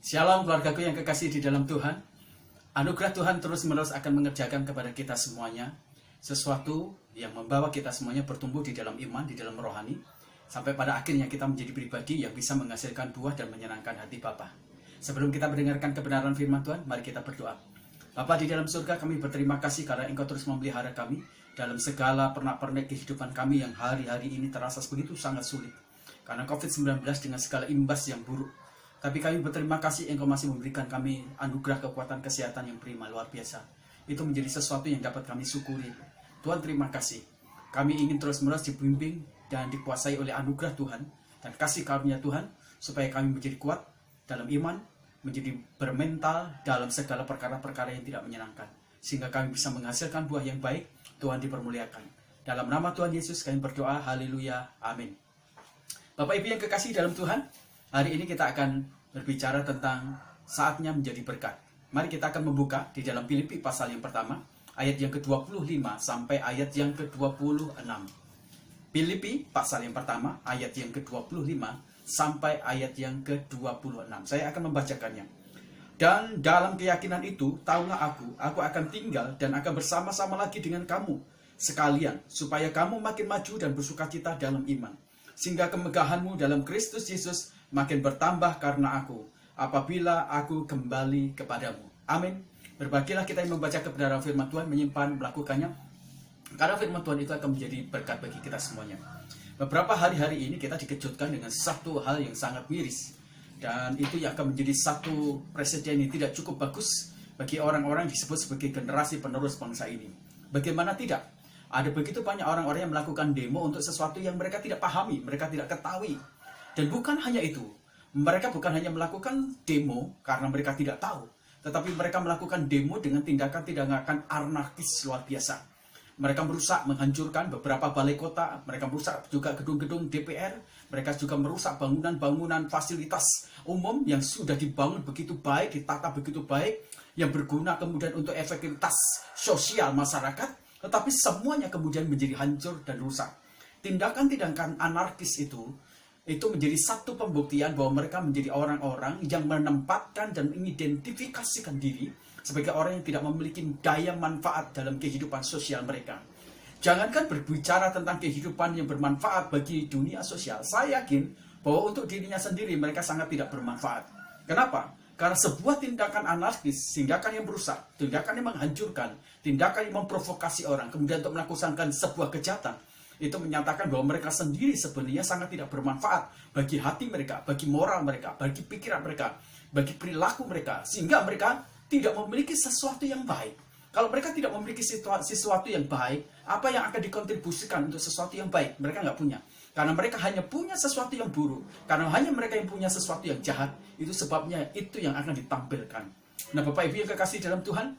Shalom keluargaku yang kekasih di dalam Tuhan. Anugerah Tuhan terus-menerus akan mengerjakan kepada kita semuanya sesuatu yang membawa kita semuanya bertumbuh di dalam iman, di dalam rohani, sampai pada akhirnya kita menjadi pribadi yang bisa menghasilkan buah dan menyenangkan hati Bapa. Sebelum kita mendengarkan kebenaran firman Tuhan, mari kita berdoa. Bapa di dalam surga, kami berterima kasih karena Engkau terus memelihara kami dalam segala pernak-pernik kehidupan kami yang hari-hari ini terasa begitu sangat sulit karena COVID-19 dengan segala imbas yang buruk. Tapi kami berterima kasih Engkau masih memberikan kami anugerah kekuatan kesehatan yang prima, luar biasa. Itu menjadi sesuatu yang dapat kami syukuri. Tuhan, terima kasih. Kami ingin terus-menerus dibimbing dan dikuasai oleh anugerah Tuhan dan kasih karunia Tuhan, supaya kami menjadi kuat dalam iman, menjadi bermental dalam segala perkara-perkara yang tidak menyenangkan, sehingga kami bisa menghasilkan buah yang baik. Tuhan dipermuliakan. Dalam nama Tuhan Yesus kami berdoa, haleluya, amin. Bapak Ibu yang kekasih dalam Tuhan, hari ini kita akan berbicara tentang saatnya menjadi berkat. Mari kita akan membuka di dalam Filipi pasal yang pertama, ayat yang ke-25 sampai ayat yang ke-26. Filipi pasal yang pertama, ayat yang ke-25 sampai ayat yang ke-26. Saya akan membacakannya. Dan dalam keyakinan itu, taulah aku akan tinggal dan akan bersama-sama lagi dengan kamu sekalian, supaya kamu makin maju dan bersukacita dalam iman, sehingga kemegahanmu dalam Kristus Yesus makin bertambah karena aku, apabila aku kembali kepadamu. Amin. Berbahagialah kita yang membaca kebenaran firman Tuhan, menyimpan, melakukannya, karena firman Tuhan itu akan menjadi berkat bagi kita semuanya. Beberapa hari-hari ini kita dikejutkan dengan satu hal yang sangat miris, dan itu yang akan menjadi satu presiden yang tidak cukup bagus bagi orang-orang yang disebut sebagai generasi penerus bangsa ini. Bagaimana tidak? Ada begitu banyak orang-orang yang melakukan demo untuk sesuatu yang mereka tidak pahami, mereka tidak ketahui. Dan bukan hanya itu, mereka bukan hanya melakukan demo karena mereka tidak tahu, tetapi mereka melakukan demo dengan tindakan-tindakan anarkis luar biasa. Mereka merusak, menghancurkan beberapa balai kota, mereka merusak juga gedung-gedung DPR, mereka juga merusak bangunan-bangunan fasilitas umum yang sudah dibangun begitu baik, ditata begitu baik, yang berguna kemudian untuk efektivitas sosial masyarakat, tetapi semuanya kemudian menjadi hancur dan rusak. Tindakan-tindakan anarkis itu menjadi satu pembuktian bahwa mereka menjadi orang-orang yang menempatkan dan mengidentifikasikan diri sebagai orang yang tidak memiliki daya manfaat dalam kehidupan sosial mereka. Jangankan berbicara tentang kehidupan yang bermanfaat bagi dunia sosial, saya yakin bahwa untuk dirinya sendiri mereka sangat tidak bermanfaat. Kenapa? Karena sebuah tindakan anarkis, tindakan yang merusak, tindakan yang menghancurkan, tindakan yang memprovokasi orang, kemudian untuk melakukan sebuah kejahatan, itu menyatakan bahwa mereka sendiri sebenarnya sangat tidak bermanfaat bagi hati mereka, bagi moral mereka, bagi pikiran mereka, bagi perilaku mereka, sehingga mereka tidak memiliki sesuatu yang baik. Kalau mereka tidak memiliki sesuatu yang baik, apa yang akan dikontribusikan untuk sesuatu yang baik? Mereka nggak punya. Karena mereka hanya punya sesuatu yang buruk. Karena hanya mereka yang punya sesuatu yang jahat. Itu sebabnya itu yang akan ditampilkan. Nah, Bapak Ibu yang kekasih dalam Tuhan,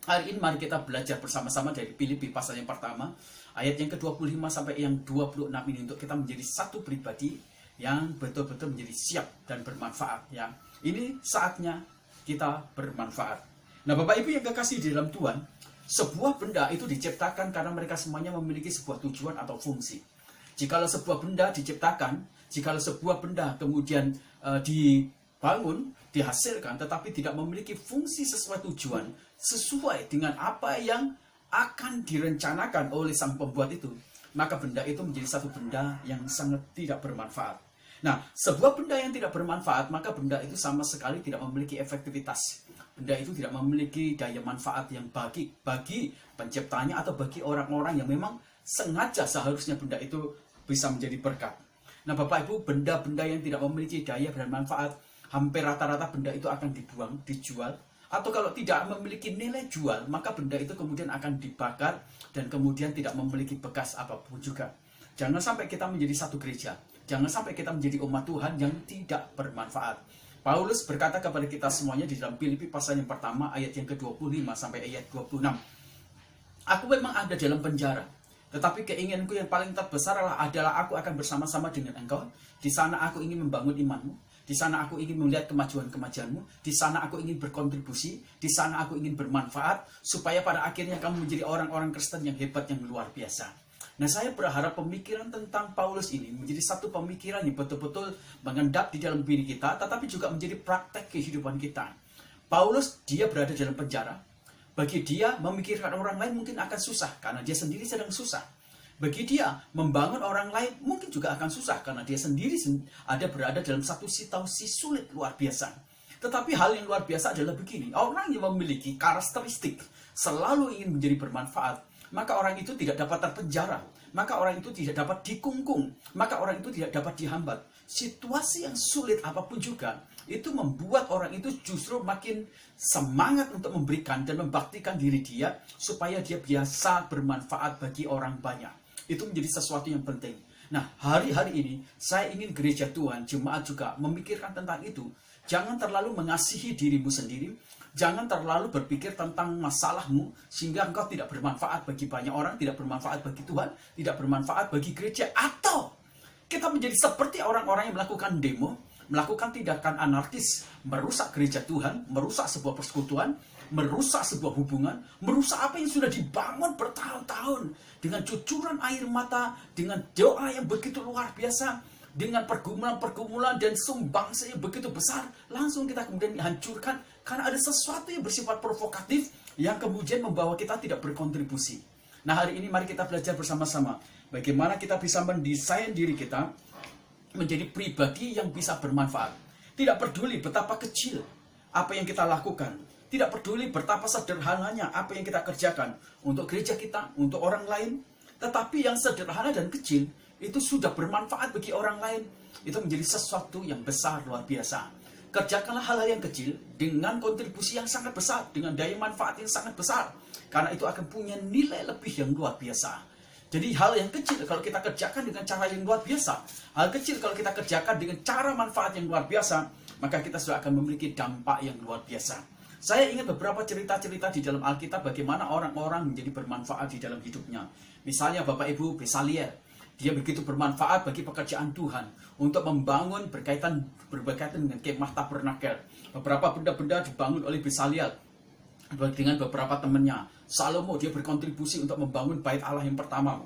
hari ini mari kita belajar bersama-sama dari Filipi pasal yang pertama, ayat yang ke-25 sampai yang 26 ini, untuk kita menjadi satu pribadi yang betul-betul menjadi siap dan bermanfaat. Ya, ini saatnya kita bermanfaat. Nah, Bapak Ibu yang kekasih di dalam Tuhan, sebuah benda itu diciptakan karena mereka semuanya memiliki sebuah tujuan atau fungsi. Jikalau sebuah benda diciptakan, jikalau sebuah benda kemudian dibangun, dihasilkan, tetapi tidak memiliki fungsi sesuai tujuan, sesuai dengan apa yang akan direncanakan oleh sang pembuat itu, maka benda itu menjadi satu benda yang sangat tidak bermanfaat. Nah, sebuah benda yang tidak bermanfaat, maka benda itu sama sekali tidak memiliki efektivitas. Benda itu tidak memiliki daya manfaat yang bagi penciptanya atau bagi orang-orang yang memang sengaja seharusnya benda itu bisa menjadi berkat. Nah, Bapak Ibu, benda-benda yang tidak memiliki daya dan manfaat, hampir rata-rata benda itu akan dibuang, dijual, atau kalau tidak memiliki nilai jual, maka benda itu kemudian akan dibakar dan kemudian tidak memiliki bekas apapun juga. Jangan sampai kita menjadi satu gereja, jangan sampai kita menjadi umat Tuhan yang tidak bermanfaat. Paulus berkata kepada kita semuanya di dalam Filipi pasal yang pertama, ayat yang ke-25 sampai ayat 26. Aku memang ada dalam penjara, tetapi keinginanku yang paling terbesar adalah aku akan bersama-sama dengan engkau. Di sana aku ingin membangun imanmu. Di sana aku ingin melihat kemajuan-kemajuanmu. Di sana aku ingin berkontribusi. Di sana aku ingin bermanfaat, supaya pada akhirnya kamu menjadi orang-orang Kristen yang hebat, yang luar biasa. Nah, saya berharap pemikiran tentang Paulus ini menjadi satu pemikiran yang betul-betul mengendap di dalam diri kita, tetapi juga menjadi praktek kehidupan kita. Paulus, dia berada dalam penjara. Bagi dia, memikirkan orang lain mungkin akan susah, karena dia sendiri sedang susah. Bagi dia, membangun orang lain mungkin juga akan susah, karena dia sendiri berada dalam satu situasi sulit luar biasa. Tetapi hal yang luar biasa adalah begini, orang yang memiliki karakteristik selalu ingin menjadi bermanfaat, maka orang itu tidak dapat terpenjara, maka orang itu tidak dapat dikungkung, maka orang itu tidak dapat dihambat. Situasi yang sulit apapun juga, itu membuat orang itu justru makin semangat untuk memberikan dan membaktikan diri dia, supaya dia biasa bermanfaat bagi orang banyak. Itu menjadi sesuatu yang penting. Nah, hari-hari ini, saya ingin gereja Tuhan, jemaat juga memikirkan tentang itu. Jangan terlalu mengasihi dirimu sendiri. Jangan terlalu berpikir tentang masalahmu, sehingga engkau tidak bermanfaat bagi banyak orang, tidak bermanfaat bagi Tuhan, tidak bermanfaat bagi gereja. Atau kita menjadi seperti orang-orang yang melakukan demo, melakukan tindakan anarkis, merusak gereja Tuhan, merusak sebuah persekutuan, merusak sebuah hubungan, merusak apa yang sudah dibangun bertahun-tahun, dengan cucuran air mata, dengan doa yang begitu luar biasa, dengan pergumulan-pergumulan dan sumbangsi yang begitu besar, langsung kita kemudian dihancurkan karena ada sesuatu yang bersifat provokatif yang kemudian membawa kita tidak berkontribusi. Nah, hari ini mari kita belajar bersama-sama bagaimana kita bisa mendesain diri kita menjadi pribadi yang bisa bermanfaat. Tidak peduli betapa kecil apa yang kita lakukan, tidak peduli betapa sederhananya apa yang kita kerjakan untuk gereja kita, untuk orang lain, tetapi yang sederhana dan kecil itu sudah bermanfaat bagi orang lain, itu menjadi sesuatu yang besar, luar biasa. Kerjakanlah hal-hal yang kecil dengan kontribusi yang sangat besar, dengan daya manfaat yang sangat besar, karena itu akan punya nilai lebih yang luar biasa. Jadi hal yang kecil kalau kita kerjakan dengan cara yang luar biasa, hal kecil kalau kita kerjakan dengan cara manfaat yang luar biasa, maka kita sudah akan memiliki dampak yang luar biasa. Saya ingat beberapa cerita-cerita di dalam Alkitab bagaimana orang-orang menjadi bermanfaat di dalam hidupnya. Misalnya Bapak Ibu Besaliel, dia begitu bermanfaat bagi pekerjaan Tuhan untuk membangun berkaitan dengan kemah tabernakel. Beberapa benda-benda dibangun oleh Besaliel dengan beberapa temannya. Salomo, dia berkontribusi untuk membangun bait Allah yang pertama.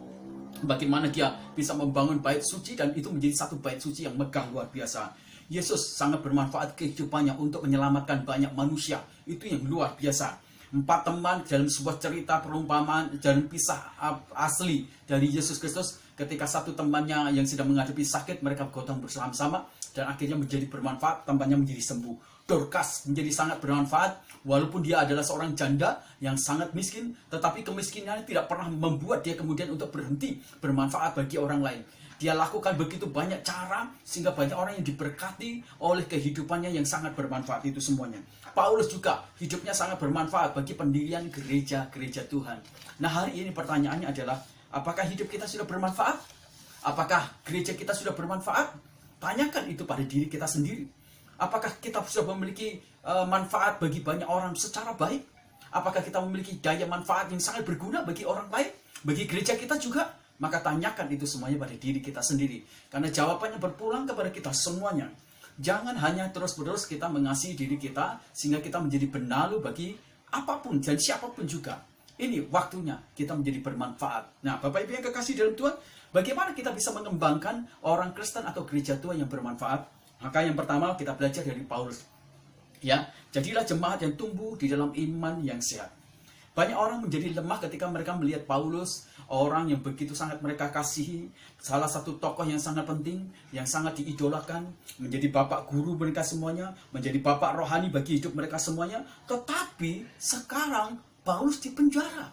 Bagaimana dia bisa membangun bait suci, dan itu menjadi satu bait suci yang megah luar biasa. Yesus sangat bermanfaat kehidupannya untuk menyelamatkan banyak manusia. Itu yang luar biasa. 4 teman dalam sebuah cerita perumpamaan dan kisah asli dari Yesus Kristus, ketika satu temannya yang sedang menghadapi sakit, mereka bergotong bersama-sama dan akhirnya menjadi bermanfaat, temannya menjadi sembuh. Dorcas menjadi sangat bermanfaat, walaupun dia adalah seorang janda yang sangat miskin, tetapi kemiskinannya tidak pernah membuat dia kemudian untuk berhenti bermanfaat bagi orang lain. Dia lakukan begitu banyak cara sehingga banyak orang yang diberkati oleh kehidupannya yang sangat bermanfaat itu semuanya. Paulus juga hidupnya sangat bermanfaat bagi pendirian gereja-gereja Tuhan. Nah, hari ini pertanyaannya adalah, apakah hidup kita sudah bermanfaat? Apakah gereja kita sudah bermanfaat? Tanyakan itu pada diri kita sendiri. Apakah kita sudah memiliki manfaat bagi banyak orang secara baik? Apakah kita memiliki daya manfaat yang sangat berguna bagi orang lain? Bagi gereja kita juga? Maka tanyakan itu semuanya pada diri kita sendiri. Karena jawabannya berpulang kepada kita semuanya. Jangan hanya terus-menerus kita mengasihi diri kita sehingga kita menjadi benalu bagi apapun dan siapapun juga. Ini waktunya kita menjadi bermanfaat. Nah, Bapak Ibu yang kekasih dalam Tuhan, bagaimana kita bisa mengembangkan orang Kristen atau gereja Tuhan yang bermanfaat? Maka yang pertama kita belajar dari Paulus. Ya, jadilah jemaat yang tumbuh di dalam iman yang sehat. Banyak orang menjadi lemah ketika mereka melihat Paulus, orang yang begitu sangat mereka kasihi, salah satu tokoh yang sangat penting, yang sangat diidolakan, menjadi bapak guru mereka semuanya, menjadi bapak rohani bagi hidup mereka semuanya. Tetapi sekarang Paulus di penjara.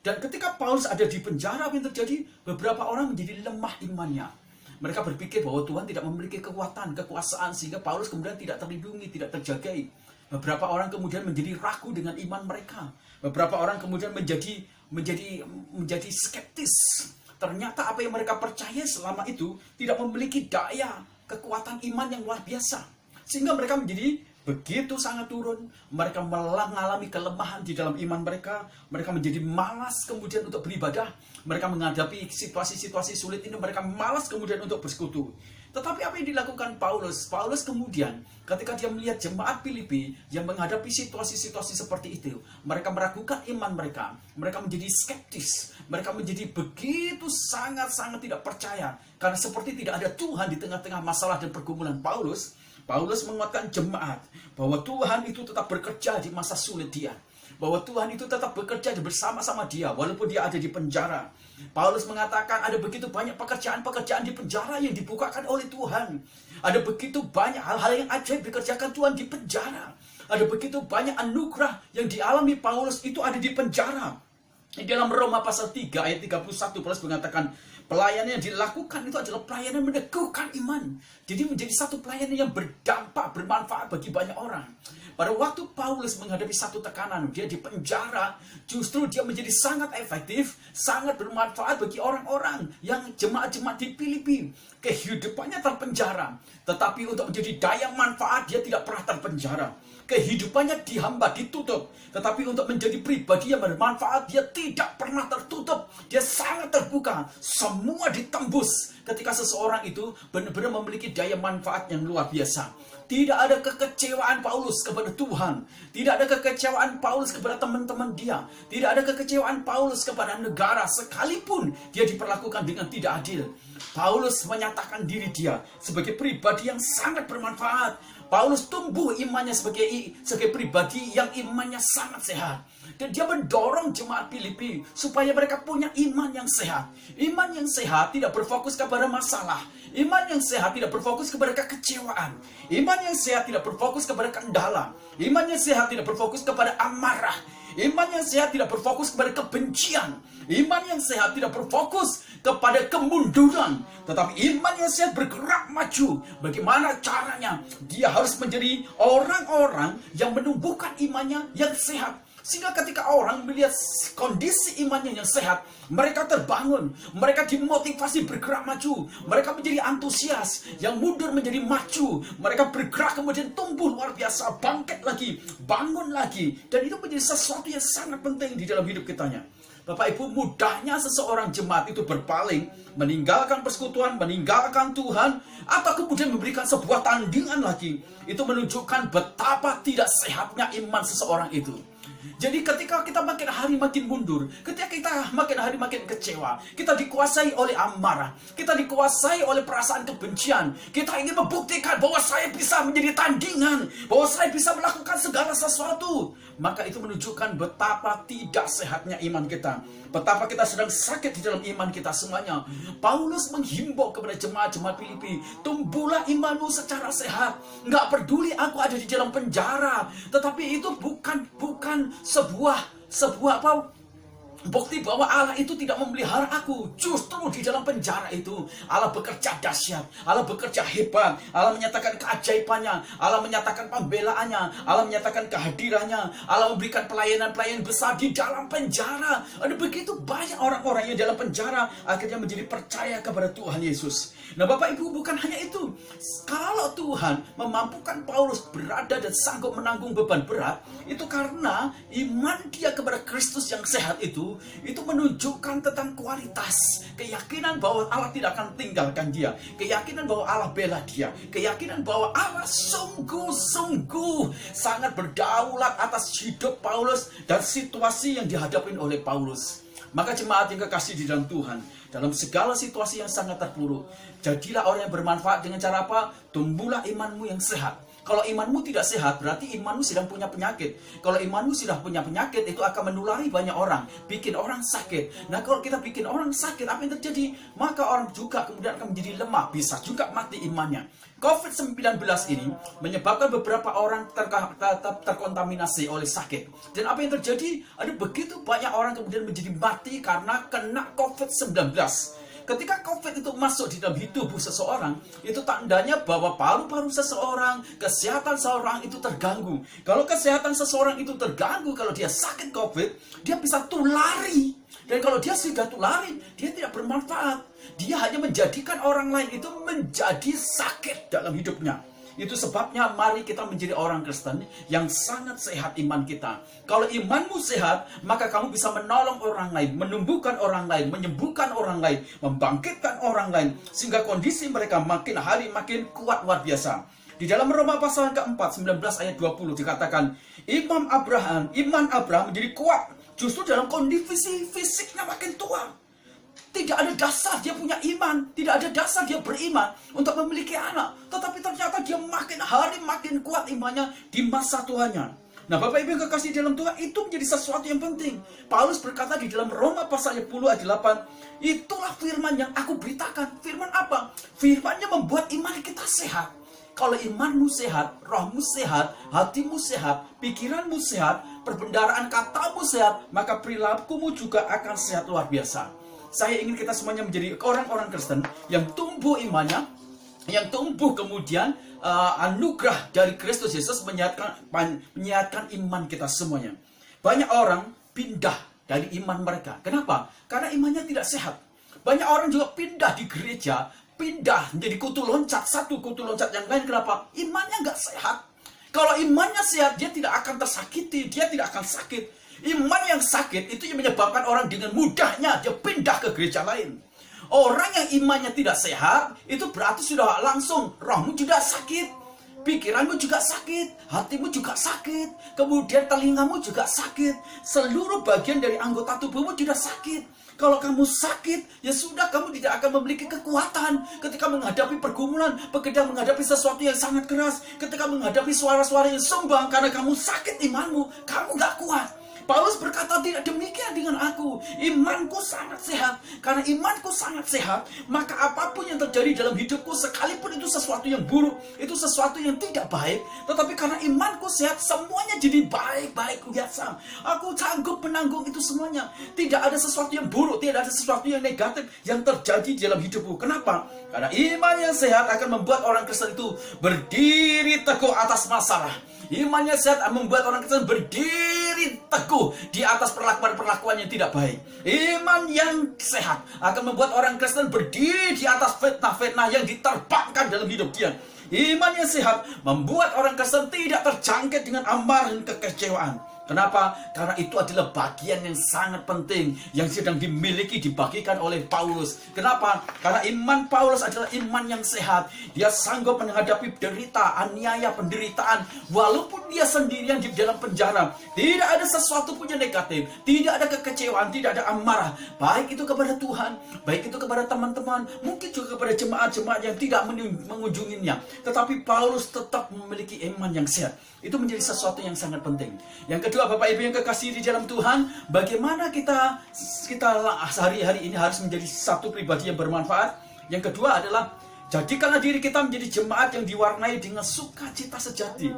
Dan ketika Paulus ada di penjara, apa yang terjadi? Beberapa orang menjadi lemah imannya. Mereka berpikir bahwa Tuhan tidak memiliki kekuatan, kekuasaan, sehingga Paulus kemudian tidak terlindungi, tidak terjagai. Beberapa orang kemudian menjadi ragu dengan iman mereka. Beberapa orang kemudian menjadi skeptis. Ternyata apa yang mereka percaya selama itu tidak memiliki daya, kekuatan iman yang luar biasa. Sehingga mereka menjadi begitu sangat turun. Mereka mengalami kelemahan di dalam iman mereka. Mereka menjadi malas kemudian untuk beribadah. Mereka menghadapi situasi-situasi sulit ini, mereka malas kemudian untuk bersekutu. Tetapi apa yang dilakukan Paulus? Paulus kemudian ketika dia melihat jemaat Filipi yang menghadapi situasi-situasi seperti itu, mereka meragukan iman mereka. Mereka menjadi skeptis. Mereka menjadi begitu sangat-sangat tidak percaya. Karena seperti tidak ada Tuhan di tengah-tengah masalah dan pergumulan Paulus menguatkan jemaat bahwa Tuhan itu tetap bekerja di masa sulit dia. Bahwa Tuhan itu tetap bekerja bersama-sama dia walaupun dia ada di penjara. Paulus mengatakan ada begitu banyak pekerjaan-pekerjaan di penjara yang dibukakan oleh Tuhan. Ada begitu banyak hal-hal yang ajaib dikerjakan Tuhan di penjara. Ada begitu banyak anugerah yang dialami Paulus itu ada di penjara. Di dalam Roma pasal 3 ayat 31 Paulus mengatakan pelayanan yang dilakukan itu adalah pelayanan meneguhkan iman. Jadi menjadi satu pelayanan yang berdampak, bermanfaat bagi banyak orang. Pada waktu Paulus menghadapi satu tekanan, dia di penjara, justru dia menjadi sangat efektif, sangat bermanfaat bagi orang-orang yang jemaat-jemaat di Filipi. Kehidupannya terpenjara, tetapi untuk menjadi daya manfaat dia tidak pernah terpenjara. Kehidupannya dihamba, ditutup, tetapi untuk menjadi pribadi yang bermanfaat dia tidak pernah tertutup. Dia sangat terbuka, semua ditembus ketika seseorang itu benar-benar memiliki daya manfaat yang luar biasa. Tidak ada kekecewaan Paulus kepada Tuhan. Tidak ada kekecewaan Paulus kepada teman-teman dia. Tidak ada kekecewaan Paulus kepada negara sekalipun dia diperlakukan dengan tidak adil. Paulus menyatakan diri dia sebagai pribadi yang sangat bermanfaat. Paulus tumbuh imannya sebagai pribadi yang imannya sangat sehat. Dan dia mendorong jemaat Filipi supaya mereka punya iman yang sehat. Iman yang sehat tidak berfokus kepada masalah. Iman yang sehat tidak berfokus kepada kekecewaan. Iman yang sehat tidak berfokus kepada kendala. Iman yang sehat tidak berfokus kepada amarah. Iman yang sehat tidak berfokus kepada kebencian. Iman yang sehat tidak berfokus kepada kemunduran. Tetapi iman yang sehat bergerak maju. Bagaimana caranya? Dia harus menjadi orang-orang yang menumbuhkan imannya yang sehat. Sehingga ketika orang melihat kondisi imannya yang sehat, mereka terbangun, mereka dimotivasi bergerak maju, mereka menjadi antusias, yang mundur menjadi maju, mereka bergerak kemudian tumbuh luar biasa, bangkit lagi, bangun lagi, dan itu menjadi sesuatu yang sangat penting di dalam hidup kitanya. Bapak Ibu, mudahnya seseorang jemaat itu berpaling, meninggalkan persekutuan, meninggalkan Tuhan, atau kemudian memberikan sebuah tandingan lagi. Itu menunjukkan betapa tidak sehatnya iman seseorang itu. Jadi ketika kita makin hari makin mundur, ketika kita makin hari makin kecewa, kita dikuasai oleh amarah, kita dikuasai oleh perasaan kebencian, kita ingin membuktikan bahwa saya bisa menjadi tandingan, bahwa saya bisa melakukan segala sesuatu, maka itu menunjukkan betapa tidak sehatnya iman kita, betapa kita sedang sakit di dalam iman kita semuanya. Paulus menghimbau kepada jemaat-jemaat Filipi, tumbuhlah imanmu secara sehat. Nggak peduli aku ada di dalam penjara, tetapi itu bukan sebuah bukti bahwa Allah itu tidak memelihara aku. Justru di dalam penjara itu Allah bekerja dahsyat, Allah bekerja hebat, Allah menyatakan keajaibannya, Allah menyatakan pembelaannya, Allah menyatakan kehadirannya, Allah memberikan pelayanan-pelayanan besar di dalam penjara. Ada begitu banyak orang-orang yang dalam penjara akhirnya menjadi percaya kepada Tuhan Yesus. Nah Bapak Ibu, bukan hanya itu. Kalau Tuhan memampukan Paulus berada dan sanggup menanggung beban berat, itu karena iman dia kepada Kristus yang sehat itu menunjukkan tentang kualitas, keyakinan bahwa Allah tidak akan tinggalkan dia, keyakinan bahwa Allah bela dia, keyakinan bahwa Allah sungguh-sungguh sangat berdaulat atas hidup Paulus dan situasi yang dihadapi oleh Paulus. Maka jemaat yang kekasih di dalam Tuhan, dalam segala situasi yang sangat terpuruk, jadilah orang yang bermanfaat dengan cara apa? Tumbuhlah imanmu yang sehat. Kalau imanmu tidak sehat, berarti imanmu sedang punya penyakit. Kalau imanmu sudah punya penyakit, itu akan menulari banyak orang, bikin orang sakit. Nah, kalau kita bikin orang sakit, apa yang terjadi? Maka orang juga kemudian akan menjadi lemah, bisa juga mati imannya. COVID-19 ini menyebabkan beberapa orang terkontaminasi oleh sakit. Dan apa yang terjadi? Ada begitu banyak orang kemudian menjadi mati karena kena COVID-19. Ketika COVID itu masuk di dalam hidup seseorang, itu tandanya bahwa paru-paru seseorang, kesehatan seseorang itu terganggu. Kalau kesehatan seseorang itu terganggu, kalau dia sakit COVID, dia bisa tulari. Dan kalau dia sudah tulari, dia tidak bermanfaat. Dia hanya menjadikan orang lain itu menjadi sakit dalam hidupnya. Itu sebabnya mari kita menjadi orang Kristen yang sangat sehat iman kita. Kalau imanmu sehat, maka kamu bisa menolong orang lain, menumbuhkan orang lain, menyembuhkan orang lain, membangkitkan orang lain, sehingga kondisi mereka makin hari makin kuat luar biasa. Di dalam Roma pasal keempat, 19 ayat 20 dikatakan, iman Abraham menjadi kuat justru dalam kondisi fisiknya makin tua. Tidak ada dasar dia punya iman, tidak ada dasar dia beriman untuk memiliki anak. Tetapi ternyata dia makin hari makin kuat imannya di masa tuanya. Nah, Bapak Ibu yang kekasih dalam Tuhan, itu menjadi sesuatu yang penting. Paulus berkata di dalam Roma pasal 10 ayat 8, itulah firman yang aku beritakan. Firman apa? Firmannya membuat iman kita sehat. Kalau imanmu sehat, rohmu sehat, hatimu sehat, pikiranmu sehat, perbendaharaan katamu sehat, maka perilakumu juga akan sehat luar biasa. Saya ingin kita semuanya menjadi orang-orang Kristen yang tumbuh imannya, yang tumbuh kemudian anugerah dari Kristus Yesus menyehatkan iman kita semuanya. Banyak orang pindah dari iman mereka. Kenapa? Karena imannya tidak sehat. Banyak orang juga pindah di gereja, pindah menjadi kutu loncat, satu kutu loncat yang lain. Kenapa? Imannya nggak sehat. Kalau imannya sehat, dia tidak akan tersakiti, dia tidak akan sakit. Iman yang sakit itu yang menyebabkan orang dengan mudahnya dia pindah ke gereja lain. Orang yang imannya tidak sehat, itu berarti sudah langsung rohmu juga sakit, pikiranmu juga sakit, hatimu juga sakit, kemudian telingamu juga sakit, seluruh bagian dari anggota tubuhmu juga sakit. Kalau kamu sakit, ya sudah, kamu tidak akan memiliki kekuatan ketika menghadapi pergumulan, ketika menghadapi sesuatu yang sangat keras, ketika menghadapi suara-suara yang sombong, karena kamu sakit imanmu, kamu gak kuat. Paulus berkata, tidak demikian dengan aku. Imanku sangat sehat. Karena imanku sangat sehat, maka apapun yang terjadi dalam hidupku, sekalipun itu sesuatu yang buruk, itu sesuatu yang tidak baik, tetapi karena imanku sehat, semuanya jadi baik-baik biasa. Aku sanggup menanggung itu semuanya. Tidak ada sesuatu yang buruk, tidak ada sesuatu yang negatif yang terjadi dalam hidupku. Kenapa? Karena iman yang sehat akan membuat orang Kristen itu berdiri teguh atas masalah. Imannya sehat membuat orang Kristen berdiri teguh di atas perlakuan-perlakuan yang tidak baik. Iman yang sehat akan membuat orang Kristen berdiri di atas fitnah-fitnah yang diterbangkan dalam hidup dia. Iman yang sehat membuat orang Kristen tidak terjangkit dengan amarah dan kekecewaan. Kenapa? Karena itu adalah bagian yang sangat penting yang sedang dimiliki, dibagikan oleh Paulus. Kenapa? Karena iman Paulus adalah iman yang sehat. Dia sanggup menghadapi derita, aniaya, penderitaan, walaupun dia sendirian di dalam penjara. Tidak ada sesuatu pun yang negatif, tidak ada kekecewaan, tidak ada amarah, baik itu kepada Tuhan, baik itu kepada teman-teman, mungkin juga kepada jemaat-jemaat yang tidak mengunjunginya. Tetapi Paulus tetap memiliki iman yang sehat. Itu menjadi sesuatu yang sangat penting. Yang kedua, Bapak Ibu yang kekasih di dalam Tuhan, bagaimana kita sehari-hari ini harus menjadi satu pribadi yang bermanfaat. Yang kedua adalah, jadikanlah diri kita menjadi jemaat yang diwarnai dengan sukacita sejati.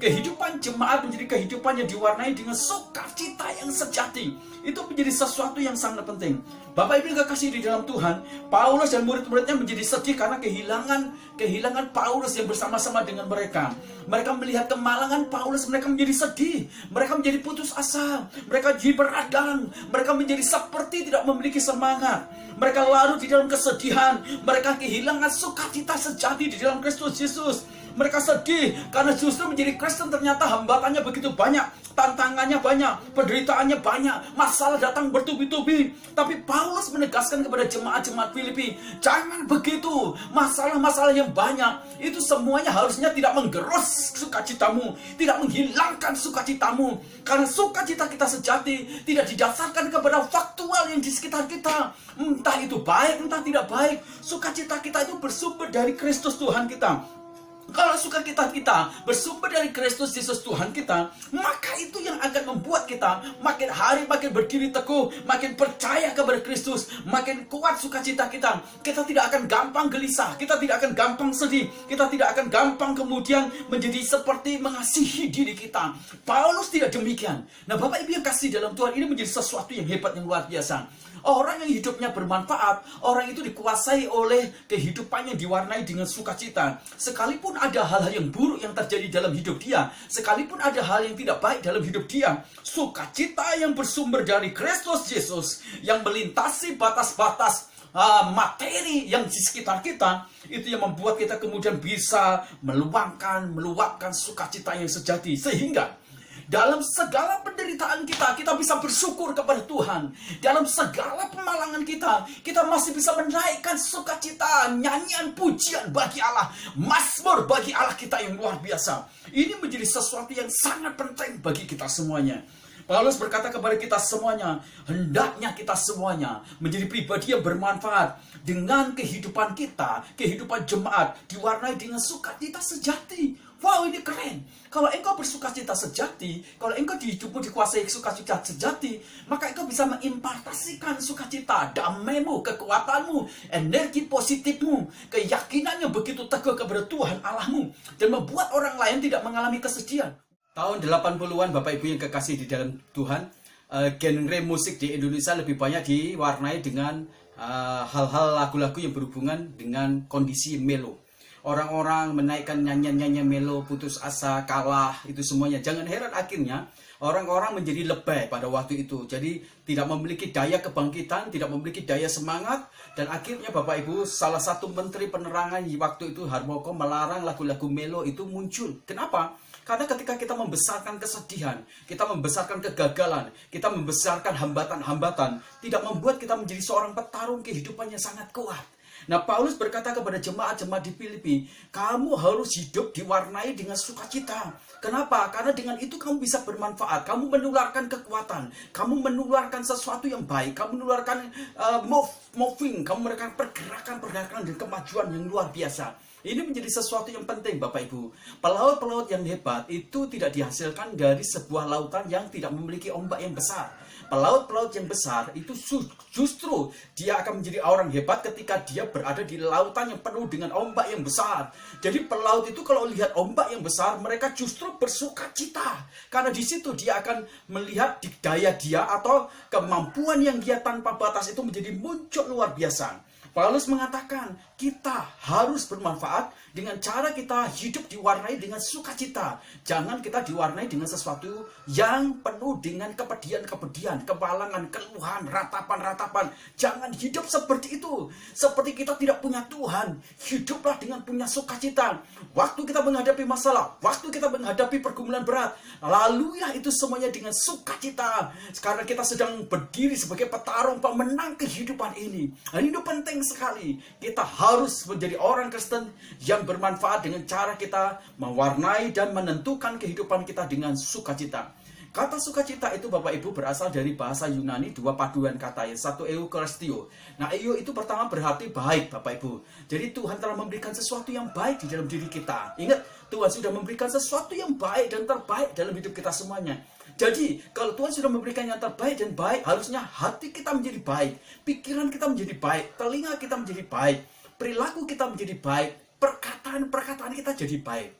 Kehidupan jemaat menjadi kehidupan yang diwarnai dengan sukacita yang sejati. Itu menjadi sesuatu yang sangat penting. Bapak Ibu yang kekasih di dalam Tuhan, Paulus dan murid-muridnya menjadi sedih karena kehilangan Paulus yang bersama-sama dengan mereka. Mereka melihat kemalangan Paulus, mereka menjadi sedih, mereka menjadi putus asa, mereka jadi beradang, mereka menjadi seperti tidak memiliki semangat. Mereka larut di dalam kesedihan, mereka kehilangan sukacita sejati di dalam Kristus Yesus. Mereka sedih karena justru menjadi Kristen ternyata hambatannya begitu banyak, tantangannya banyak, penderitaannya banyak, masalah datang bertubi-tubi. Tapi Paulus menegaskan kepada jemaat-jemaat Filipi, jangan begitu. Masalah-masalah yang banyak itu semuanya harusnya tidak menggerus sukacitamu, tidak menghilangkan sukacitamu. Karena sukacita kita sejati tidak didasarkan kepada faktual yang di sekitar kita, entah itu baik, entah tidak baik. Sukacita kita itu bersumber dari Kristus Tuhan kita. Kalau sukacita kita bersumber dari Kristus Yesus Tuhan kita, maka itu yang akan membuat kita makin hari makin berdiri teguh, makin percaya kepada Kristus, makin kuat sukacita kita. Kita tidak akan gampang gelisah, kita tidak akan gampang sedih, kita tidak akan gampang kemudian menjadi seperti mengasihi diri kita. Paulus tidak demikian. Nah, Bapak Ibu yang kasih dalam Tuhan, ini menjadi sesuatu yang hebat, yang luar biasa. Orang yang hidupnya bermanfaat, orang itu dikuasai oleh kehidupannya diwarnai dengan sukacita. Sekalipun ada hal-hal yang buruk yang terjadi dalam hidup dia, sekalipun ada hal yang tidak baik dalam hidup dia, sukacita yang bersumber dari Kristus Yesus yang melintasi batas-batas materi yang di sekitar kita, itu yang membuat kita kemudian bisa meluapkan sukacita yang sejati. Sehingga dalam segala penderitaan kita bisa bersyukur kepada Tuhan. Dalam segala pemalangan kita masih bisa menaikkan sukacita, nyanyian pujian bagi Allah, mazmur bagi Allah kita yang luar biasa. Ini menjadi sesuatu yang sangat penting bagi kita semuanya. Paulus berkata kepada kita semuanya, hendaknya kita semuanya menjadi pribadi yang bermanfaat dengan kehidupan kita, kehidupan jemaat, diwarnai dengan sukacita sejati. Wow, ini keren. Kalau engkau bersukacita sejati, kalau engkau di hidupmu dikuasai sukacita sejati, maka engkau bisa mengimpartasikan sukacita, damaimu, kekuatanmu, energi positifmu, keyakinan yang begitu teguh kepada Tuhan Allahmu, dan membuat orang lain tidak mengalami kesedihan. Tahun 80-an, Bapak Ibu yang kekasih di dalam Tuhan, genre musik di Indonesia lebih banyak diwarnai dengan hal-hal lagu-lagu yang berhubungan dengan kondisi melo. Orang-orang menaikkan nyanyian-nyanyian melo, putus asa, kalah, itu semuanya. Jangan heran akhirnya orang-orang menjadi lebay pada waktu itu. Jadi tidak memiliki daya kebangkitan, tidak memiliki daya semangat. Dan akhirnya Bapak Ibu, salah satu menteri penerangan di waktu itu, Harmoko, melarang lagu-lagu melo itu muncul. Kenapa? Karena ketika kita membesarkan kesedihan, kita membesarkan kegagalan, kita membesarkan hambatan-hambatan, tidak membuat kita menjadi seorang petarung kehidupan yang sangat kuat. Nah, Paulus berkata kepada jemaat-jemaat di Filipi, kamu harus hidup diwarnai dengan sukacita. Kenapa? Karena dengan itu kamu bisa bermanfaat, kamu menularkan kekuatan, kamu menularkan sesuatu yang baik, kamu menularkan moving, kamu menularkan pergerakan dan kemajuan yang luar biasa. Ini menjadi sesuatu yang penting, Bapak Ibu. Pelaut-pelaut yang hebat itu tidak dihasilkan dari sebuah lautan yang tidak memiliki ombak yang besar. Pelaut-pelaut yang besar itu justru dia akan menjadi orang hebat ketika dia berada di lautan yang penuh dengan ombak yang besar. Jadi pelaut itu kalau lihat ombak yang besar, mereka justru bersukacita. Karena di situ dia akan melihat daya dia atau kemampuan yang dia tanpa batas itu menjadi muncul luar biasa. Paulus mengatakan kita harus bermanfaat dengan cara kita hidup diwarnai dengan sukacita. Jangan kita diwarnai dengan sesuatu yang penuh dengan kepedihan-kepedihan, kemalangan, keluhan, ratapan-ratapan. Jangan hidup seperti itu. Seperti kita tidak punya Tuhan. Hiduplah dengan punya sukacita. Waktu kita menghadapi masalah, waktu kita menghadapi pergumulan berat, laluilah itu semuanya dengan sukacita. Karena kita sedang berdiri sebagai petarung pemenang kehidupan ini. Dan itu penting sekali. Kita harus menjadi orang Kristen yang bermanfaat dengan cara kita mewarnai dan menentukan kehidupan kita dengan sukacita. Kata sukacita itu Bapak Ibu berasal dari bahasa Yunani, dua paduan kata, yang satu eukaristio. Nah, eu itu pertama berarti baik, Bapak Ibu. Jadi Tuhan telah memberikan sesuatu yang baik di dalam diri kita. Ingat, Tuhan sudah memberikan sesuatu yang baik dan terbaik dalam hidup kita semuanya. Jadi, kalau Tuhan sudah memberikan yang terbaik dan baik, harusnya hati kita menjadi baik, pikiran kita menjadi baik, telinga kita menjadi baik, perilaku kita menjadi baik, perkataan-perkataan kita jadi baik.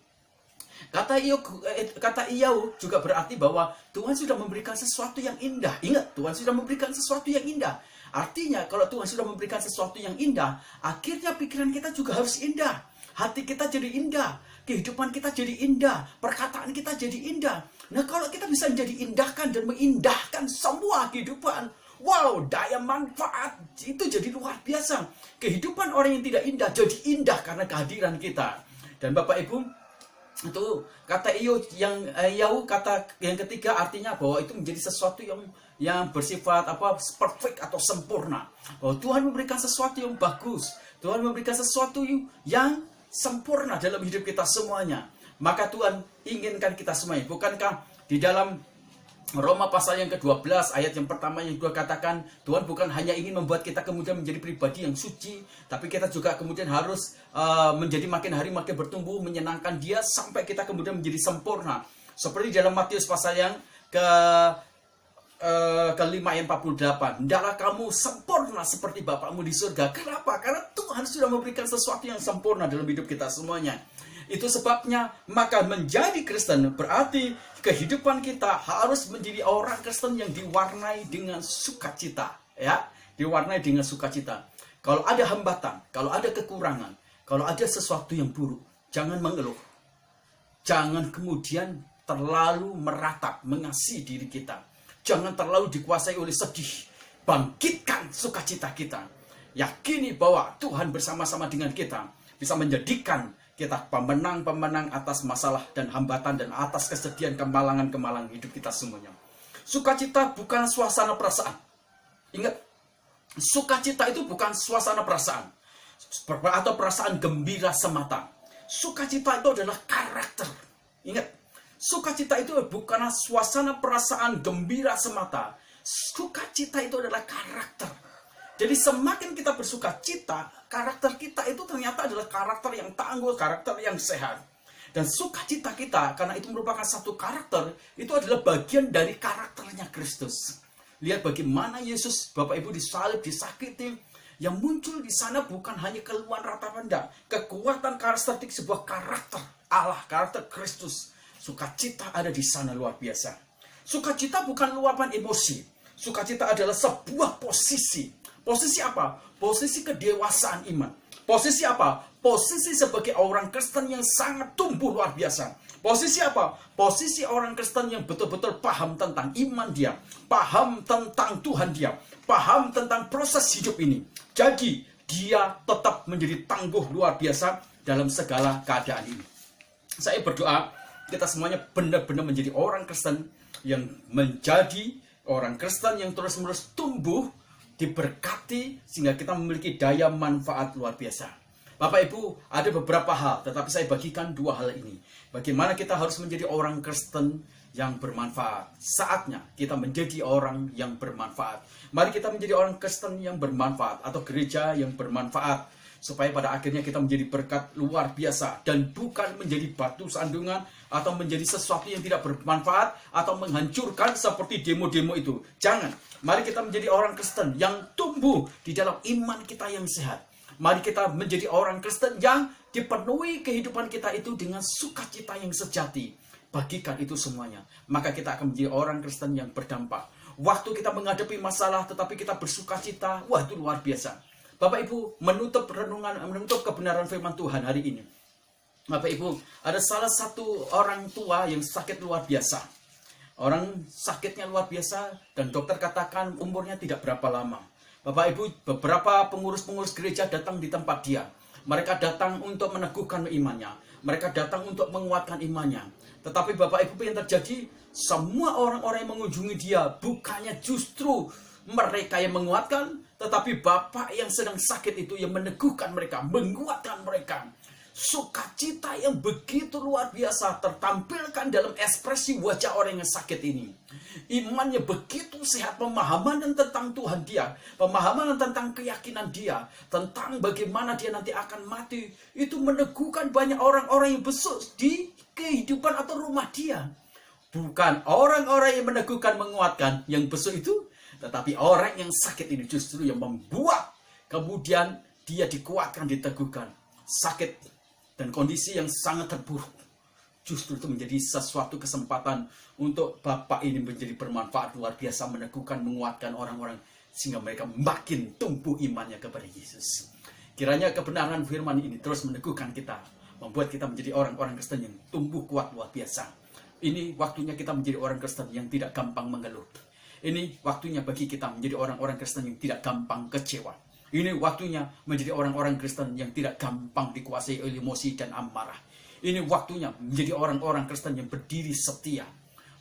Kata Iyau juga berarti bahwa Tuhan sudah memberikan sesuatu yang indah. Ingat, Tuhan sudah memberikan sesuatu yang indah. Artinya, kalau Tuhan sudah memberikan sesuatu yang indah, akhirnya pikiran kita juga harus indah. Hati kita jadi indah, kehidupan kita jadi indah, perkataan kita jadi indah. Nah, kalau kita bisa menjadi indahkan dan mengindahkan semua kehidupan, wow, daya manfaat itu jadi luar biasa. Kehidupan orang yang tidak indah jadi indah karena kehadiran kita. Dan Bapak Ibu, itu kata Iyau, kata yang ketiga artinya bahwa itu menjadi sesuatu yang bersifat perfect atau sempurna. Bahwa Tuhan memberikan sesuatu yang bagus, Tuhan memberikan sesuatu yang sempurna dalam hidup kita semuanya. Maka Tuhan inginkan kita semuanya. Bukankah di dalam Roma pasal yang ke-12 ayat yang pertama yang gue katakan, Tuhan bukan hanya ingin membuat kita kemudian menjadi pribadi yang suci, tapi kita juga kemudian harus menjadi makin hari makin bertumbuh, menyenangkan Dia sampai kita kemudian menjadi sempurna. Seperti dalam Matius pasal yang ke-5 ayat 48, hendaklah kamu sempurna seperti Bapakmu di surga. Kenapa? Karena Tuhan sudah memberikan sesuatu yang sempurna dalam hidup kita semuanya. Itu sebabnya maka menjadi Kristen berarti kehidupan kita harus menjadi orang Kristen yang diwarnai dengan sukacita, ya, diwarnai dengan sukacita. Kalau ada hambatan, kalau ada kekurangan, kalau ada sesuatu yang buruk, jangan mengeluh. Jangan kemudian terlalu meratap, mengasihi diri kita. Jangan terlalu dikuasai oleh sedih. Bangkitkan sukacita kita. yakini bahwa Tuhan bersama-sama dengan kita, bisa menjadikan kita pemenang-pemenang atas masalah dan hambatan dan atas kesedihan, kemalangan-kemalangan hidup kita semuanya. Sukacita bukan suasana perasaan. Ingat, sukacita itu bukan suasana perasaan atau perasaan gembira semata. Sukacita itu adalah karakter. Ingat, sukacita itu bukanlah suasana perasaan gembira semata. Sukacita itu adalah karakter. Jadi semakin kita bersuka cita, karakter kita itu ternyata adalah karakter yang tangguh, karakter yang sehat. Dan sukacita kita, karena itu merupakan satu karakter, itu adalah bagian dari karakternya Kristus. Lihat bagaimana Yesus, Bapak Ibu, disalib, disakiti. Yang muncul di sana bukan hanya keluhan rata rendah, kekuatan karakteristik sebuah karakter Allah, karakter Kristus. Sukacita ada di sana luar biasa. Sukacita bukan luapan emosi. Sukacita adalah sebuah posisi. Posisi apa? Posisi kedewasaan iman. Posisi apa? Posisi sebagai orang Kristen yang sangat tumbuh luar biasa. Posisi apa? Posisi orang Kristen yang betul-betul paham tentang iman dia, paham tentang Tuhan dia, paham tentang proses hidup ini. Jadi, dia tetap menjadi tangguh luar biasa dalam segala keadaan ini. Saya berdoa, kita semuanya benar-benar menjadi orang Kristen yang menjadi orang Kristen yang terus-menerus tumbuh, diberkati, sehingga kita memiliki daya manfaat luar biasa. Bapak Ibu, ada beberapa hal, tetapi saya bagikan dua hal ini. Bagaimana kita harus menjadi orang Kristen yang bermanfaat. Saatnya kita menjadi orang yang bermanfaat. Mari kita menjadi orang Kristen yang bermanfaat, atau gereja yang bermanfaat, supaya pada akhirnya kita menjadi berkat luar biasa, dan bukan menjadi batu sandungan, atau menjadi sesuatu yang tidak bermanfaat, atau menghancurkan seperti demo-demo itu. Jangan. Mari kita menjadi orang Kristen yang tumbuh di dalam iman kita yang sehat. Mari kita menjadi orang Kristen yang dipenuhi kehidupan kita itu dengan sukacita yang sejati. Bagikan itu semuanya. Maka kita akan menjadi orang Kristen yang berdampak. Waktu kita menghadapi masalah tetapi kita bersukacita, wah itu luar biasa. Bapak Ibu, menutup renungan, menutup kebenaran firman Tuhan hari ini. Bapak Ibu, ada salah satu orang tua yang sakit luar biasa. Orang sakitnya luar biasa dan dokter katakan umurnya tidak berapa lama. Bapak Ibu, beberapa pengurus-pengurus gereja datang di tempat dia. Mereka datang untuk meneguhkan imannya. Mereka datang untuk menguatkan imannya. Tetapi Bapak Ibu, yang terjadi, semua orang-orang yang mengunjungi dia bukannya justru mereka yang menguatkan, tetapi Bapak yang sedang sakit itu yang meneguhkan mereka, menguatkan mereka. Sukacita yang begitu luar biasa tertampilkan dalam ekspresi wajah orang yang sakit ini. Imannya begitu sehat, pemahaman tentang Tuhan dia, pemahaman tentang keyakinan dia, tentang bagaimana dia nanti akan mati, itu meneguhkan banyak orang-orang yang besar di kehidupan atau rumah dia. Bukan orang-orang yang meneguhkan, menguatkan yang besar itu, tetapi orang yang sakit ini justru yang membuat kemudian dia dikuatkan, diteguhkan. Sakit dan kondisi yang sangat terburuk, justru itu menjadi sesuatu kesempatan untuk Bapak ini menjadi bermanfaat luar biasa, meneguhkan, menguatkan orang-orang, sehingga mereka makin tumbuh imannya kepada Yesus. Kiranya kebenaran firman ini terus meneguhkan kita, membuat kita menjadi orang-orang Kristen yang tumbuh kuat luar biasa. Ini waktunya kita menjadi orang Kristen yang tidak gampang mengeluh. Ini waktunya bagi kita menjadi orang-orang Kristen yang tidak gampang kecewa. Ini waktunya menjadi orang-orang Kristen yang tidak gampang dikuasai oleh emosi dan amarah. Ini waktunya menjadi orang-orang Kristen yang berdiri setia.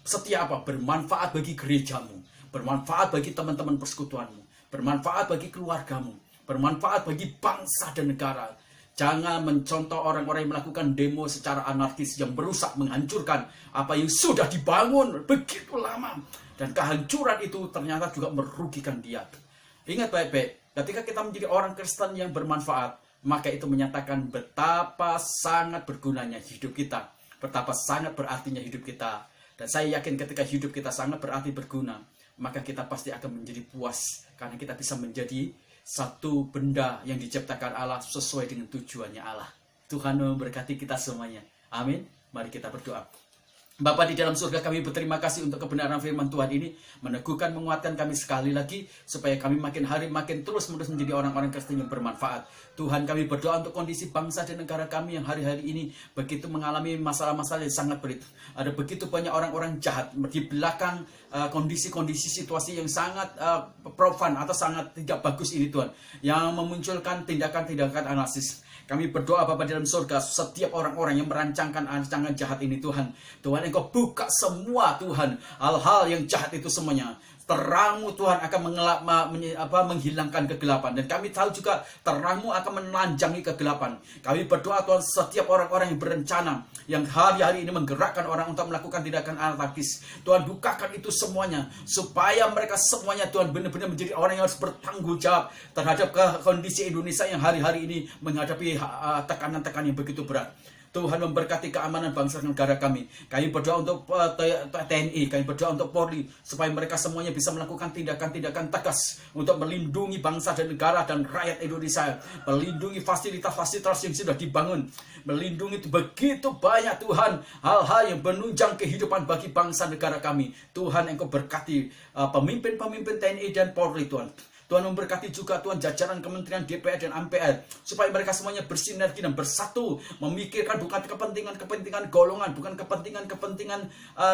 Setia apa? Bermanfaat bagi gerejamu, bermanfaat bagi teman-teman persekutuanmu, bermanfaat bagi keluargamu, bermanfaat bagi bangsa dan negara. Jangan mencontoh orang-orang yang melakukan demo secara anarkis yang merusak, menghancurkan apa yang sudah dibangun begitu lama. Dan kehancuran itu ternyata juga merugikan dia. Ingat baik-baik, ketika kita menjadi orang Kristen yang bermanfaat, maka itu menyatakan betapa sangat bergunanya hidup kita, betapa sangat berartinya hidup kita. Dan saya yakin ketika hidup kita sangat berarti, berguna, maka kita pasti akan menjadi puas, karena kita bisa menjadi satu benda yang diciptakan Allah sesuai dengan tujuannya Allah. Tuhan memberkati kita semuanya. Amin. Mari kita berdoa. Bapa di dalam surga, kami berterima kasih untuk kebenaran firman Tuhan ini, meneguhkan, menguatkan kami sekali lagi, supaya kami makin hari makin terus-menerus menjadi orang-orang Kristen yang bermanfaat. Tuhan, kami berdoa untuk kondisi bangsa dan negara kami yang hari-hari ini begitu mengalami masalah-masalah yang sangat berat. Ada begitu banyak orang-orang jahat di belakang kondisi-kondisi situasi yang sangat profan atau sangat tidak bagus ini, Tuhan, yang memunculkan tindakan-tindakan anarkis. Kami berdoa Bapa dalam surga, setiap orang-orang yang merancangkan rancangan jahat ini, Tuhan, Engkau buka semua, Tuhan, hal-hal yang jahat itu semuanya. Terang-Mu, Tuhan, akan menghilangkan kegelapan. Dan kami tahu juga terang-Mu akan menelanjangi kegelapan. Kami berdoa, Tuhan, setiap orang-orang yang berencana, yang hari-hari ini menggerakkan orang untuk melakukan tindakan anarkis, Tuhan, bukakan itu semuanya, supaya mereka semuanya, Tuhan, benar-benar menjadi orang yang harus bertanggung jawab terhadap kondisi Indonesia yang hari-hari ini menghadapi tekanan-tekanan yang begitu berat. Tuhan memberkati keamanan bangsa dan negara kami. Kami berdoa untuk TNI, kami berdoa untuk Polri, supaya mereka semuanya bisa melakukan tindakan-tindakan tegas untuk melindungi bangsa dan negara dan rakyat Indonesia, melindungi fasilitas-fasilitas yang sudah dibangun, melindungi begitu banyak, Tuhan, hal-hal yang menunjang kehidupan bagi bangsa negara kami. Tuhan, Engkau berkati pemimpin-pemimpin TNI dan Polri, Tuhan. Tuhan memberkati juga, Tuhan, jajaran kementerian DPR dan MPR, supaya mereka semuanya bersinergi dan bersatu, memikirkan bukan kepentingan-kepentingan golongan, bukan kepentingan-kepentingan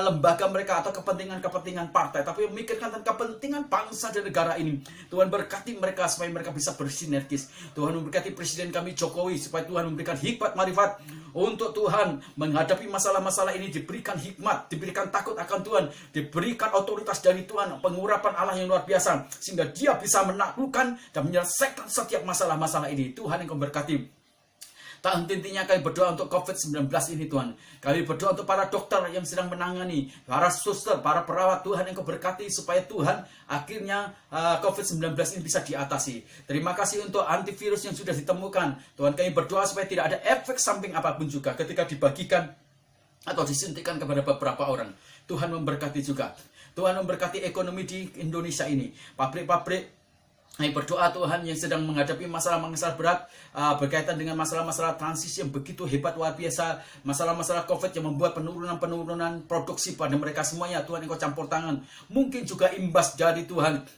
lembaga mereka atau kepentingan-kepentingan partai, tapi memikirkan tentang kepentingan bangsa dan negara ini. Tuhan berkati mereka supaya mereka bisa bersinergis. Tuhan memberkati Presiden kami Jokowi, supaya Tuhan memberikan hikmat marifat untuk, Tuhan, menghadapi masalah-masalah ini, diberikan hikmat, diberikan takut akan Tuhan, diberikan otoritas dari Tuhan, pengurapan Allah yang luar biasa, sehingga dia bisa menaklukkan dan menyelesaikan setiap masalah-masalah ini. Tuhan, Engkau berkati. Tak henti-hentinya kami berdoa untuk COVID-19 ini, Tuhan. Kami berdoa untuk para dokter yang sedang menangani, para suster, para perawat, Tuhan, Engkau berkati supaya, Tuhan, akhirnya COVID-19 ini bisa diatasi. Terima kasih untuk antivirus yang sudah ditemukan. Tuhan, kami berdoa supaya tidak ada efek samping apapun juga ketika dibagikan atau disuntikan kepada beberapa orang. Tuhan memberkati juga. Tuhan memberkati ekonomi di Indonesia ini. Pabrik-pabrik, kami berdoa, Tuhan, yang sedang menghadapi masalah-masalah berat berkaitan dengan masalah-masalah transisi yang begitu hebat, luar biasa, masalah-masalah COVID yang membuat penurunan produksi pada mereka semuanya. Tuhan, Engkau campur tangan. Mungkin juga imbas dari, Tuhan,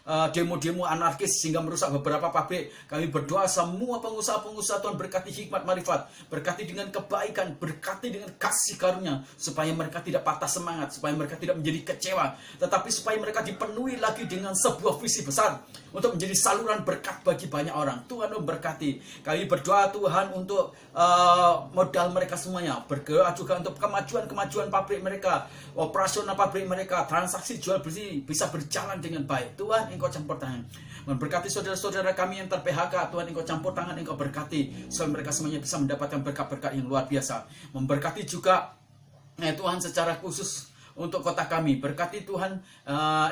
demo-demo anarkis sehingga merusak beberapa pabrik. Kami berdoa semua pengusaha-pengusaha, Tuhan, berkati hikmat marifat, berkati dengan kebaikan, berkati dengan kasih karunia, supaya mereka tidak patah semangat, supaya mereka tidak menjadi kecewa, tetapi supaya mereka dipenuhi lagi dengan sebuah visi besar untuk menjadi saluran berkat bagi banyak orang. Tuhan memberkati. Kami berdoa, Tuhan, untuk modal mereka semuanya, berdoa juga untuk kemajuan pabrik mereka, operasional pabrik mereka, transaksi jual beli bisa berjalan dengan baik. Tuhan, Engkau campur tangan. Memberkati saudara-saudara kami yang ter-PHK, Tuhan, Engkau campur tangan, Engkau berkati, supaya mereka semuanya bisa mendapatkan berkat-berkat yang luar biasa. Memberkati juga, Tuhan, secara khusus untuk kota kami. Berkati, Tuhan,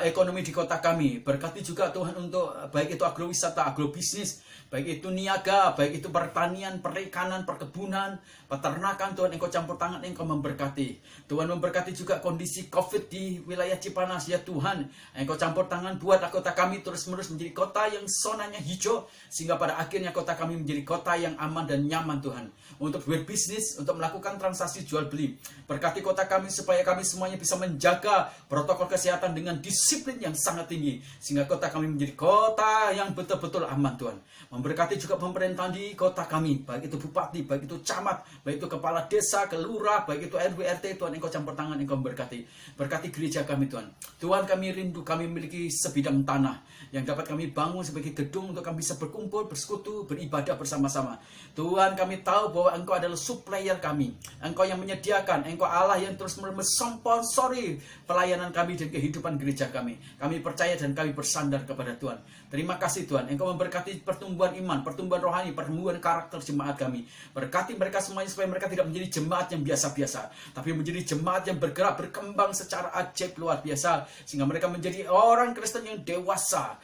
ekonomi di kota kami. Berkati juga, Tuhan, untuk baik itu agrowisata, agrobisnis, baik itu niaga, baik itu pertanian, perikanan, perkebunan, peternakan. Tuhan, Engkau campur tangan, Engkau memberkati. Tuhan memberkati juga kondisi COVID di wilayah Cipanas. Ya Tuhan, Engkau campur tangan, buat kota kami terus-menerus menjadi kota yang zonanya hijau, sehingga pada akhirnya kota kami menjadi kota yang aman dan nyaman, Tuhan, untuk berbisnis, untuk melakukan transaksi jual beli. Berkati kota kami supaya kami semuanya bisa menjaga protokol kesehatan dengan disiplin yang sangat tinggi, sehingga kota kami menjadi kota yang betul-betul aman, Tuhan. Memberkati juga pemerintahan di kota kami, baik itu bupati, baik itu camat, baik itu kepala desa, kelurah, baik itu RW, RT. Tuhan, Engkau campur tangan, Engkau memberkati. Berkati gereja kami, Tuhan. Tuhan, kami rindu, kami memiliki sebidang tanah yang dapat kami bangun sebagai gedung untuk kami bisa berkumpul, bersekutu, beribadah bersama-sama. Tuhan, kami tahu bahwa Engkau adalah supplier kami, Engkau yang menyediakan, Engkau Allah yang terus mensponsori pelayanan kami dan kehidupan gereja kami. Kami percaya dan kami bersandar kepada Tuhan. Terima kasih, Tuhan. Engkau memberkati pertumbuhan iman, pertumbuhan rohani, pertumbuhan karakter jemaat kami. Berkati mereka semuanya supaya mereka tidak menjadi jemaat yang biasa-biasa, tapi menjadi jemaat yang bergerak, berkembang secara ajaib luar biasa, sehingga mereka menjadi orang Kristen yang dewasa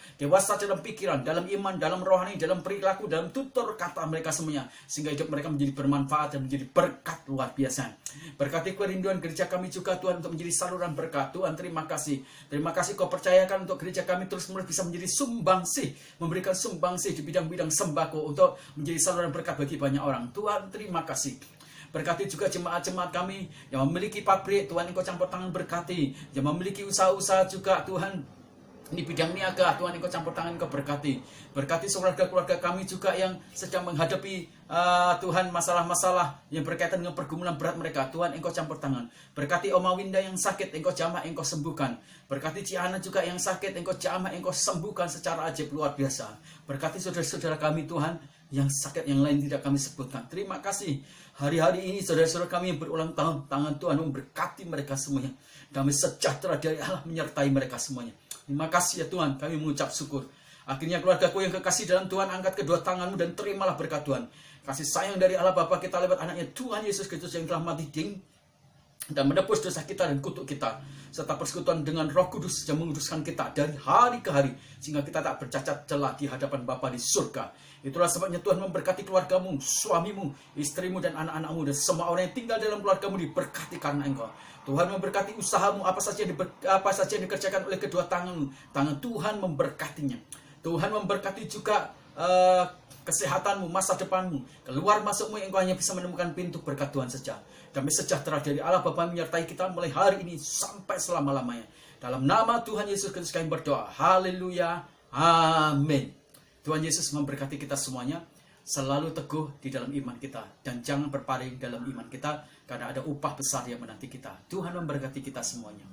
dalam pikiran, dalam iman, dalam rohani, dalam perilaku, dalam tutur kata mereka semuanya, sehingga hidup mereka menjadi bermanfaat dan menjadi berkat luar biasa. Berkati kerinduan gereja kami juga, Tuhan, untuk menjadi saluran berkat. Tuhan, terima kasih. Terima kasih Kau percayakan untuk gereja kami terus-menerus bisa menjadi sumbangsih, memberikan sumbangsih di bidang-bidang sembako untuk menjadi saluran berkat bagi banyak orang. Tuhan, terima kasih. Berkati juga jemaat-jemaat kami yang memiliki pabrik, Tuhan Engkau campur tangan berkati. Yang memiliki usaha-usaha juga Tuhan, di bidang niaga, Tuhan Engkau campur tangan, Engkau berkati. Berkati keluarga-keluarga kami juga yang sedang menghadapi Tuhan masalah-masalah yang berkaitan dengan pergumulan berat mereka. Tuhan Engkau campur tangan. Berkati Oma Winda yang sakit, Engkau jamah, Engkau sembuhkan. Berkati Ciana juga yang sakit, Engkau jamah, Engkau sembuhkan secara ajaib luar biasa. Berkati saudara-saudara kami Tuhan yang sakit yang lain tidak kami sebutkan. Terima kasih. Hari-hari ini saudara-saudara kami yang berulang tahun, tangan Tuhan memberkati mereka semuanya. Damai sejahtera dari Allah menyertai mereka semuanya. Terima kasih ya Tuhan, kami mengucap syukur. Akhirnya keluargaku yang kekasih dalam Tuhan, angkat kedua tanganmu dan terimalah berkat Tuhan. Kasih sayang dari Allah Bapa kita lewat anaknya Tuhan Yesus Kristus yang telah mati dan menebus dosa kita dan kutuk kita. Serta persekutuan dengan Roh Kudus yang menguduskan kita dari hari ke hari. Sehingga kita tak bercacat celah di hadapan Bapa di surga. Itulah sebabnya Tuhan memberkati keluargamu, suamimu, istrimu dan anak-anakmu. Dan semua orang yang tinggal dalam keluargamu diberkati karena Engkau. Tuhan memberkati usahamu, apa saja yang dikerjakan oleh kedua tanganmu. Tangan Tuhan memberkatinya. Tuhan memberkati juga kesehatanmu, masa depanmu. Keluar masukmu, engkau hanya bisa menemukan pintu berkat Tuhan saja. Damai sejahtera dari Allah Bapa menyertai kita mulai hari ini sampai selama-lamanya. Dalam nama Tuhan Yesus Kristus kami berdoa. Haleluya. Amin. Tuhan Yesus memberkati kita semuanya. Selalu teguh di dalam iman kita. Dan jangan berpaling dalam iman kita. Karena ada upah besar yang menanti kita. Tuhan memberkati kita semuanya.